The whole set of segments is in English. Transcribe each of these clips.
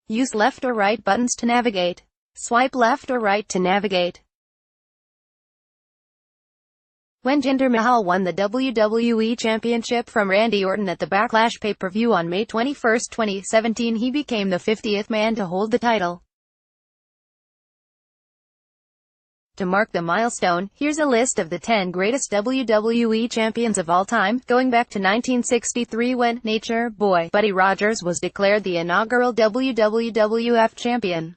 Use left or right buttons to navigate. Swipe left or right to navigate. When Jinder Mahal won the WWE Championship from Randy Orton at the Backlash pay-per-view on May 21, 2017, he became the 50th man to hold the title. To mark the milestone, here's a list of the 10 greatest WWE champions of all time, going back to 1963 when Nature Boy Buddy Rogers was declared the inaugural WWF champion.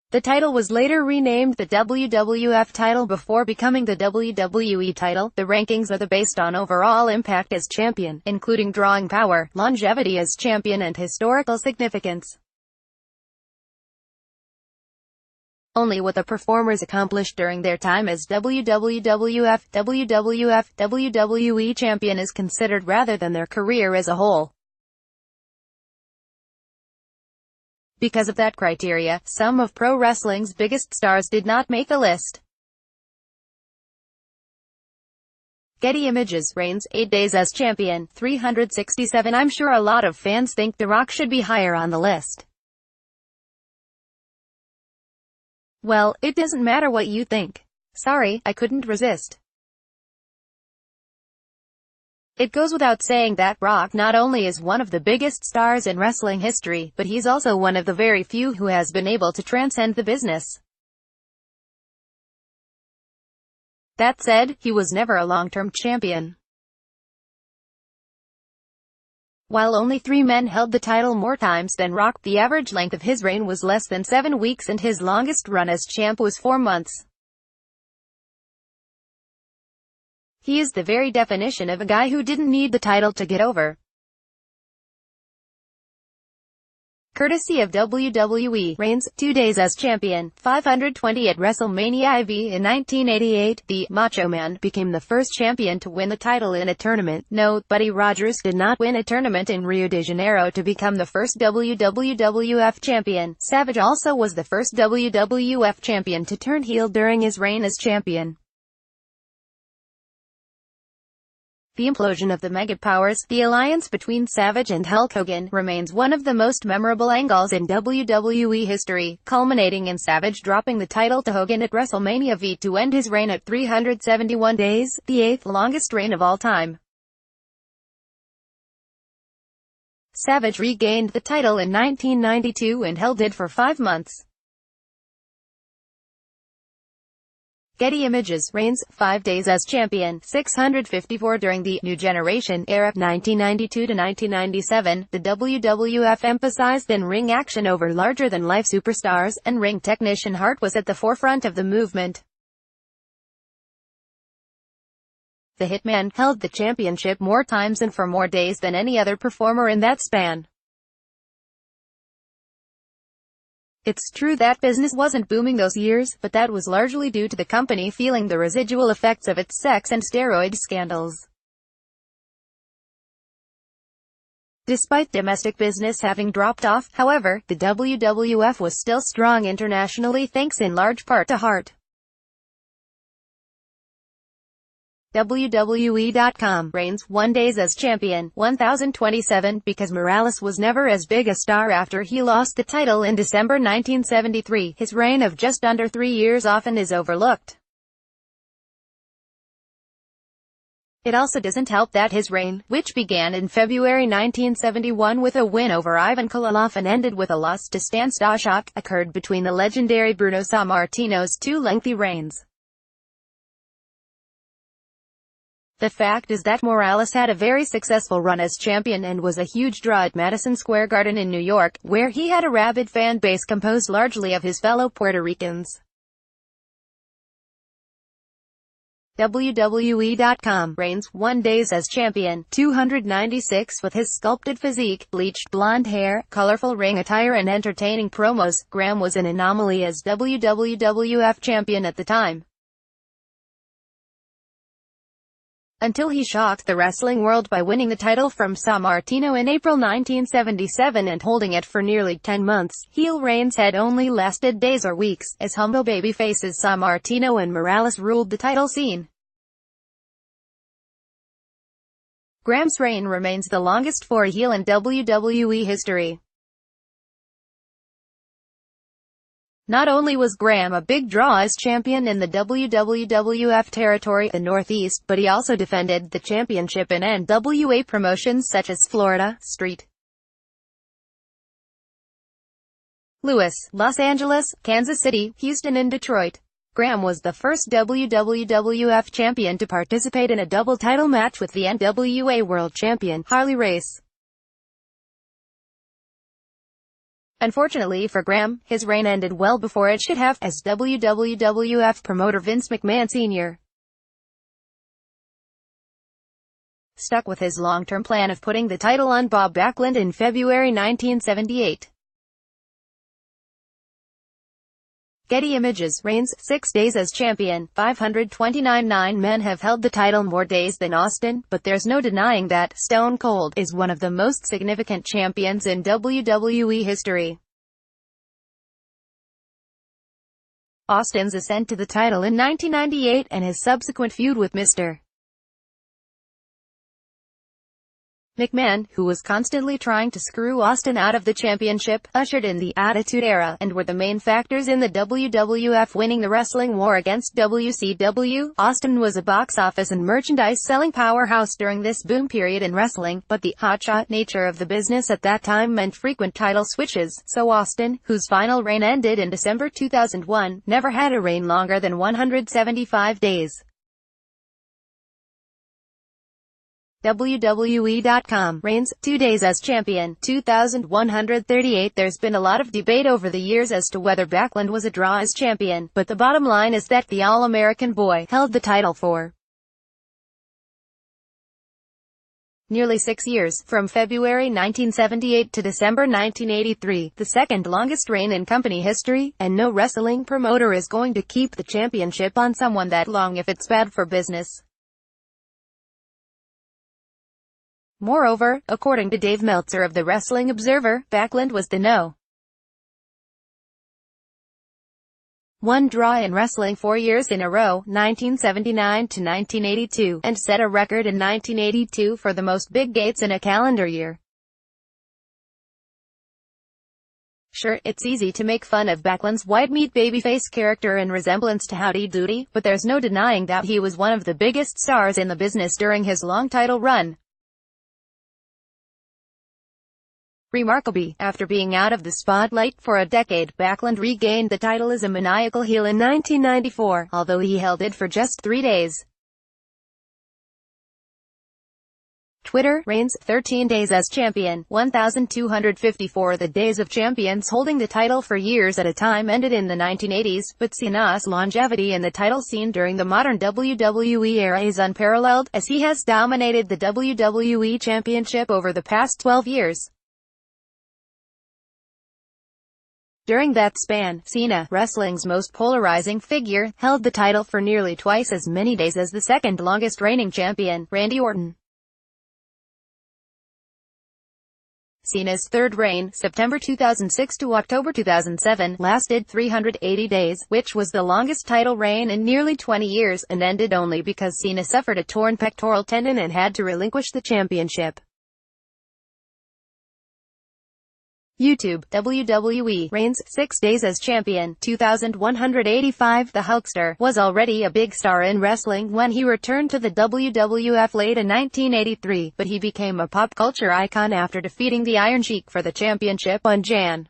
The title was later renamed the WWF title before becoming the WWE title. The rankings are based on overall impact as champion, including drawing power, longevity as champion and historical significance. Only what the performers accomplished during their time as WWE champion is considered rather than their career as a whole. Because of that criteria, some of pro wrestling's biggest stars did not make the list. Getty Images. Reigns, 8 days as champion, 367. I'm sure a lot of fans think The Rock should be higher on the list. Well, it doesn't matter what you think. Sorry, I couldn't resist. It goes without saying that Rock not only is one of the biggest stars in wrestling history, but he's also one of the very few who has been able to transcend the business. That said, he was never a long-term champion. While only 3 men held the title more times than Rock, the average length of his reign was less than 7 weeks and his longest run as champ was 4 months. He is the very definition of a guy who didn't need the title to get over. Courtesy of WWE, Reigns, 2 days as champion, 520 at WrestleMania IV in 1988, the Macho Man became the first champion to win the title in a tournament. Note, Buddy Rogers did not win a tournament in Rio de Janeiro to become the first WWF champion. Savage also was the first WWF champion to turn heel during his reign as champion. The implosion of the Mega Powers, the alliance between Savage and Hulk Hogan, remains one of the most memorable angles in WWE history, culminating in Savage dropping the title to Hogan at WrestleMania V to end his reign at 371 days, the 8th longest reign of all time. Savage regained the title in 1992 and held it for 5 months. Getty Images. Reigns, 5 days as champion, 654 during the New Generation era, 1992 to 1997. The WWF emphasized in-ring action over larger-than-life superstars, and ring technician Hart was at the forefront of the movement. The Hitman held the championship more times and for more days than any other performer in that span. It's true that business wasn't booming those years, but that was largely due to the company feeling the residual effects of its sex and steroid scandals. Despite domestic business having dropped off, however, the WWF was still strong internationally thanks in large part to Hart. WWE.com. Reigns, 1 days as champion, 1027. Because Morales was never as big a star after he lost the title in December 1973, his reign of just under 3 years often is overlooked. It also doesn't help that his reign, which began in February 1971 with a win over Ivan Koloff and ended with a loss to Stan Stasiak, occurred between the legendary Bruno Sammartino's 2 lengthy reigns. The fact is that Morales had a very successful run as champion and was a huge draw at Madison Square Garden in New York, where he had a rabid fan base composed largely of his fellow Puerto Ricans. WWE.com. Reigns, 1 days as champion, 296. With his sculpted physique, bleached blonde hair, colorful ring attire and entertaining promos, Graham was an anomaly as WWF champion at the time. Until he shocked the wrestling world by winning the title from Sammartino in April 1977 and holding it for nearly 10 months, heel reigns had only lasted days or weeks, as humble babyfaces Sammartino and Morales ruled the title scene. Graham's reign remains the longest for a heel in WWE history. Not only was Graham a big draw as champion in the WWF territory, the Northeast, but he also defended the championship in NWA promotions such as Florida, St. Louis, Los Angeles, Kansas City, Houston and Detroit. Graham was the first WWF champion to participate in a double title match with the NWA World Champion, Harley Race. Unfortunately for Graham, his reign ended well before it should have, as WWF promoter Vince McMahon Sr. stuck with his long-term plan of putting the title on Bob Backlund in February 1978. Getty Images. Reigns, 6 days as champion, 529. 9 men have held the title more days than Austin, but there's no denying that Stone Cold is one of the most significant champions in WWE history. Austin's ascent to the title in 1998 and his subsequent feud with Mr. McMahon, who was constantly trying to screw Austin out of the championship, ushered in the Attitude Era, and were the main factors in the WWF winning the wrestling war against WCW. Austin was a box office and merchandise-selling powerhouse during this boom period in wrestling, but the hotshot nature of the business at that time meant frequent title switches, so Austin, whose final reign ended in December 2001, never had a reign longer than 175 days. WWE.com. Reigns, 2 days as champion, 2,138. There's been a lot of debate over the years as to whether Backlund was a draw as champion, but the bottom line is that the All-American boy held the title for nearly 6 years, from February 1978 to December 1983, the second longest reign in company history, and no wrestling promoter is going to keep the championship on someone that long if it's bad for business. Moreover, according to Dave Meltzer of the Wrestling Observer, Backlund was the No. 1 draw in wrestling 4 years in a row, 1979 to 1982, and set a record in 1982 for the most big gates in a calendar year. Sure, it's easy to make fun of Backlund's white meat babyface character in resemblance to Howdy Doody, but there's no denying that he was one of the biggest stars in the business during his long title run. Remarkably, after being out of the spotlight for a decade, Backlund regained the title as a maniacal heel in 1994, although he held it for just 3 days. Twitter. Reigns, 13 days as champion, 1,254. The days of champions holding the title for years at a time ended in the 1980s, but Cena's longevity in the title scene during the modern WWE era is unparalleled, as he has dominated the WWE Championship over the past 12 years. During that span, Cena, wrestling's most polarizing figure, held the title for nearly twice as many days as the second longest reigning champion, Randy Orton. Cena's third reign, September 2006 to October 2007, lasted 380 days, which was the longest title reign in nearly 20 years, and ended only because Cena suffered a torn pectoral tendon and had to relinquish the championship. YouTube. WWE. Reigns, 6 days as champion, 2,185. The Hulkster was already a big star in wrestling when he returned to the WWF late in 1983, but he became a pop culture icon after defeating the Iron Sheik for the championship on Jan.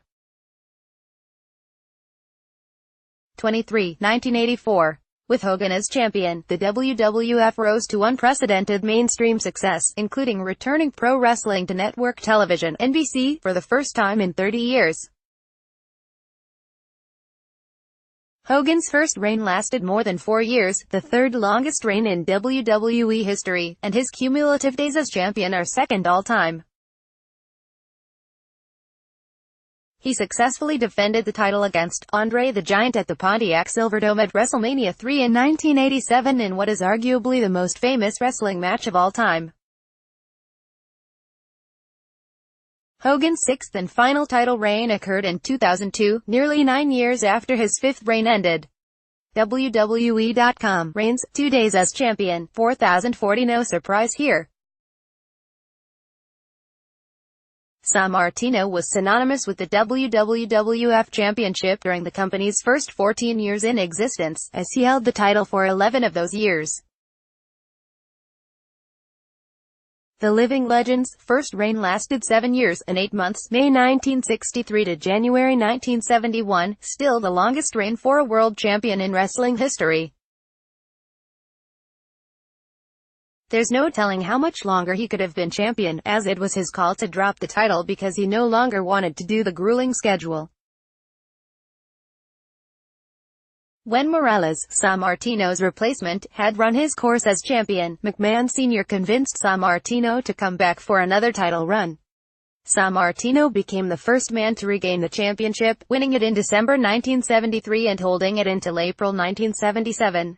23, 1984. With Hogan as champion, the WWF rose to unprecedented mainstream success, including returning pro wrestling to network television, NBC, for the first time in 30 years. Hogan's first reign lasted more than 4 years, the third longest reign in WWE history, and his cumulative days as champion are second all-time. He successfully defended the title against Andre the Giant at the Pontiac Silverdome at WrestleMania 3 in 1987 in what is arguably the most famous wrestling match of all time. Hogan's sixth and final title reign occurred in 2002, nearly 9 years after his fifth reign ended. WWE.com. Reigns, 2 days as champion, 4,040. No surprise here. Sammartino was synonymous with the WWF Championship during the company's first 14 years in existence, as he held the title for 11 of those years. The Living Legend's first reign lasted 7 years and 8 months, May 1963 to January 1971, still the longest reign for a world champion in wrestling history. There's no telling how much longer he could have been champion, as it was his call to drop the title because he no longer wanted to do the grueling schedule. When Morales, Sammartino's replacement, had run his course as champion, McMahon Sr. convinced Sammartino to come back for another title run. Sammartino became the first man to regain the championship, winning it in December 1973 and holding it until April 1977.